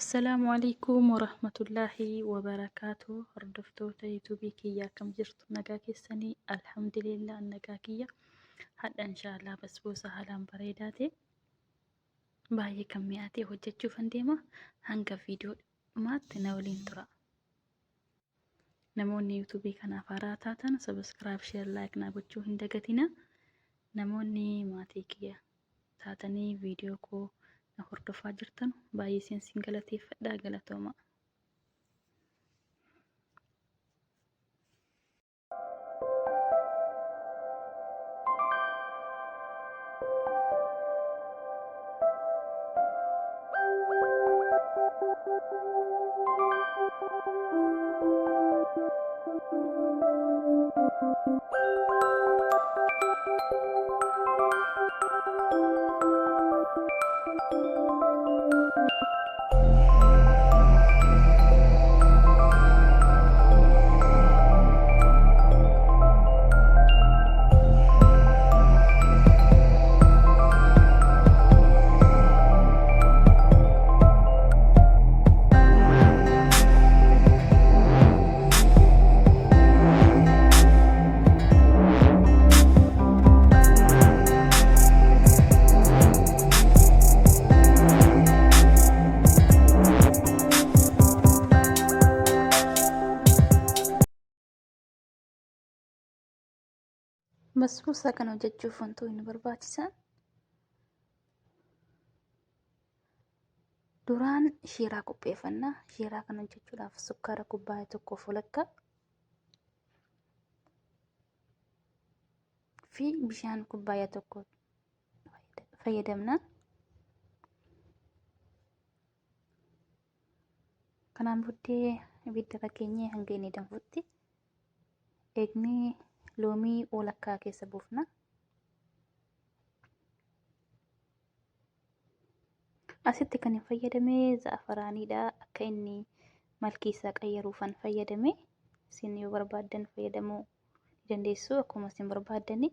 السلام عليكم ورحمة الله وبركاته. هردفتوتا يوتيوبي كيا كم جرت نجاكي السني الحمد لله النجاكية حتى إن شاء الله بس بوسة هلام بريداتي باهي كمياتي هجتشو فنديما هنگا فيديو ما تناولين ترى نموني يوتيوبي كان فاراتاتن سبسكرايب شير لايك نابتشو هندقتنا نموني ماتي كيا تاتني فيديو كو hordofaa jirtan baay'ee isin galateeffadha. Galatooma. Basboosaa kana hojjechuuf wantoonni barbaachisan duraan shiiraa qopheeffannaa. Shiiraa kana hojjechuudhaaf sukkaara kubbaayee tokkoof walakkaa fi bishaan kubbaayee tokko fayyadamna. Kanaan booddee ibidda irra keenyee hanga inni danfutti eegnee loomii walakkaa keessa buufna. Asitti kan hin fayyadame za'afaraaniidha. Akka inni malkii isaa qayyaruufan fayyadame. Isin yoo barbaaddan fayyadamuu dandeessu akkuma isin barbaaddani.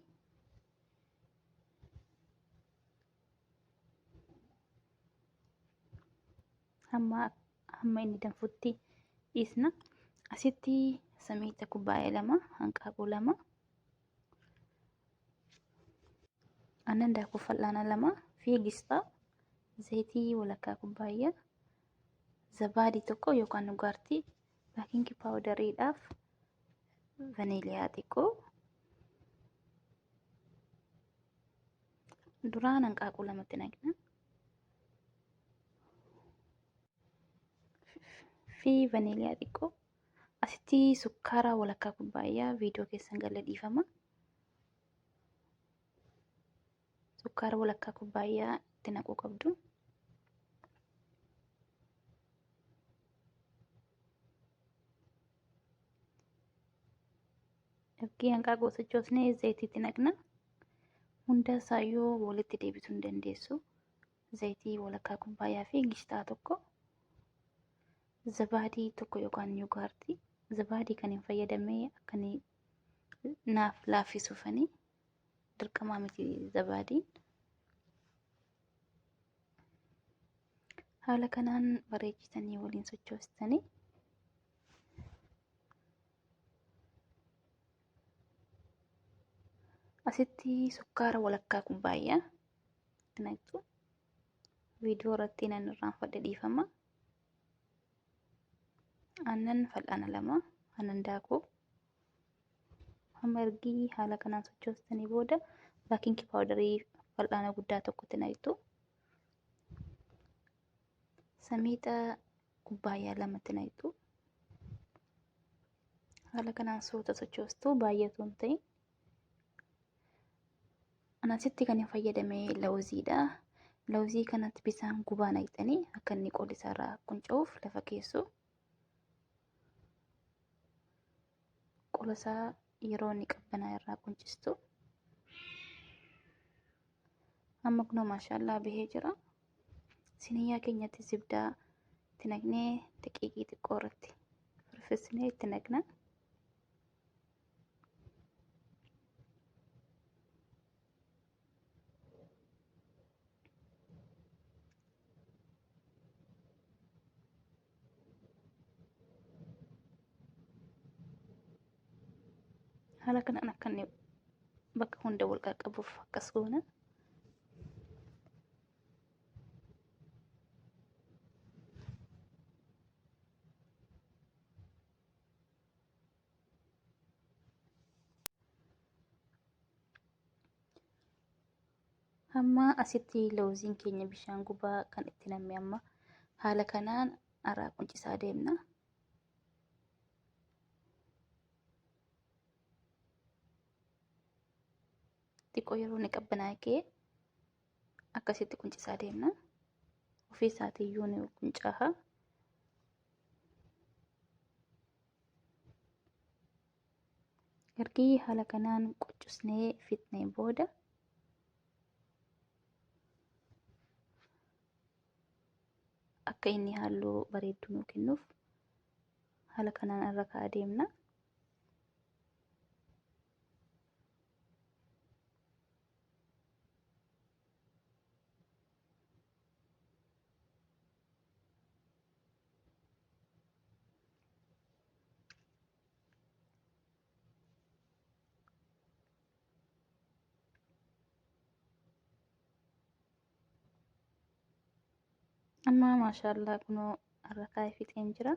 Hamma inni danfutti dhiisna. Asitti samiita kubbaayee lama, hanqaaquu lama, aannan daakuu fal'aana lama fi gisxaa, zayitii walakkaa kubbaayyaa, zabaadii tokko yookaan dhugaartii, beeking paawudariidhaaf vaniiliyaa xiqqoo. Duraan hanqaaquu lamatti naqna fi vaniiliyaa xiqqoo. Asitti sukkaara walakkaa kubbaayyaa viidiyoo keessan gala dhiifama. Sukkaara walakkaa kubbaayyaa itti naquu qabdu. Ergi hanqaaquu sochoosnee zayitiitti naqna. Hunda isaayyuu walitti deebisuu hin dandeessu. Zayitii walakkaa kubbaayyaa fi gisxaa tokko. Zabaadii tokko yookaan yugaartii. Zabaadii kan hin fayyadamee akka naaf laaffisuufani. Dirqamaa miti zabaadiin. Haala kanaan bareechisanii waliin sochoostanii asitti sukkaara walakkaa kubbaayyaa itti naqxu. Viidiyoo irratti nan irraanfadhe dhiifama. Aannan fal'aana lama, aannan daakuu. Hamma ergii haala kanaan sochoostanii booda beeking paawudarii fal'aana guddaa tokkotti naqxu. Samiixa kubbaayyaa lamatti naqxu. Haala kanaan soota sochoostuu baay'atu hin ta'in. Asitti kan hin fayyadame lawuziidha. Lawuzii kanatti bishaan gubaa naqxanii akka inni qolli isaarraa qunca'uuf lafa keessu. Qola isaa yeroo inni qabbanaa irraa quncistu. Amma kunoo maashaallah bahee jira. Siniyyaa keenyatti zibdaa itti naqnee daqiiqii xiqqoo irratti firfisnee itti naqna. haala kanaan akka inni bakka hunda wal qaqqabuuf akkas goona. Amma asitti lawuziin keenya bishaan gubaa kan itti namne amma haala kanaan araa quncisaa deemna. Xiqqoo yeroo inni qabbanaa'e akkasitti quncisaa deemna. Ofii isaatiiyyuu ni quncaa'a. Ergi haala kanaan quncusnee fixnee booda akka inni halluu bareedu nuu kennuuf haala kanaan irra kaa'aa deemna. Amma maashaallah kunoo irra kaa'ee fixeen jira.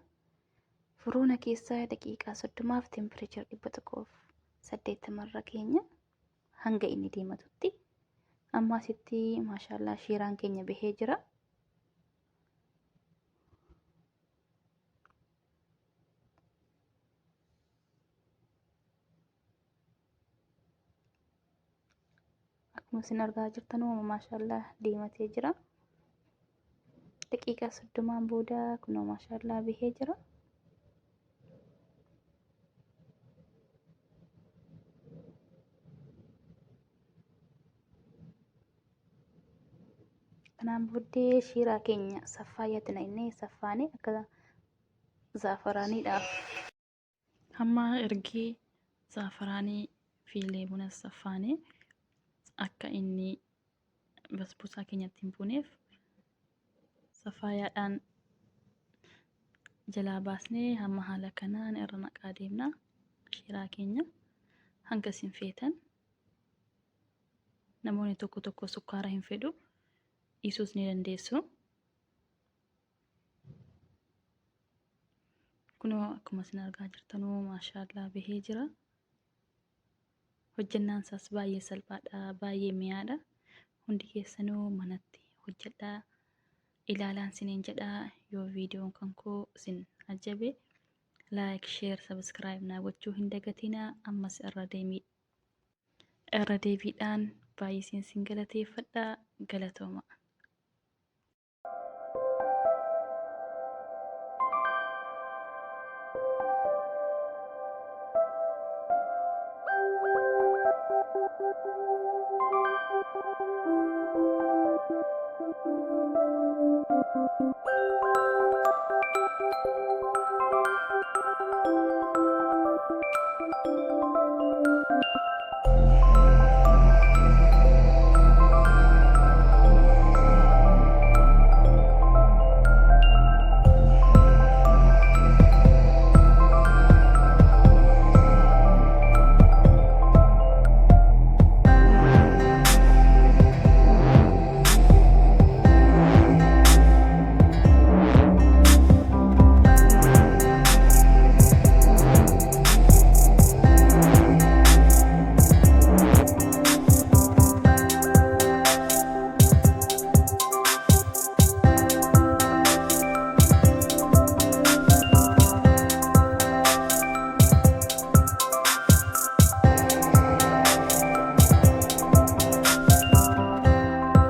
Furuuna keessaa daqiiqaa 30 fi tempereechar 180 irra keenya hanga inni diimatutti. Amma asitti maashaallah shiiraan keenya bahee jira. Akkuma isin argaa jirtan maashaallah diimatee jira. Daqiiqaa 30 booda kunoo maashaallah bahee jira. Kanaan booddee shiiraa keenya saffaayyatti naqnee saffaanee akka zaafaraaniidhaaf. Amma ergi zaafaraanii fi leemuna saffaanee akka inni basboosaa keenyatti hin buuneef saffaayaadhaan jalaa baasnee hamma haala kanaan irra naqaa deemna. Shiiraa keenya hanga isin feetan. Namoonni tokko tokko sukkaara hin fedhu dhiisuus ni dandeessu. Kunoo akkuma isin argaa jirtanuu maashaallah bahee jira. Hojjannaan isaas baay'ee salphaadha, baay'ee mi'aadha. Hundi keessanuu manatti hojjedhaa. Ilaalaan isiniin jedhaa. Yoo viidiyoon kan koo isin ajabe like, share, subscribe naa gochuu hin dagatinaa. Ammas irra deebiidhaan baay'ee isin galateeffadha. Galatooma.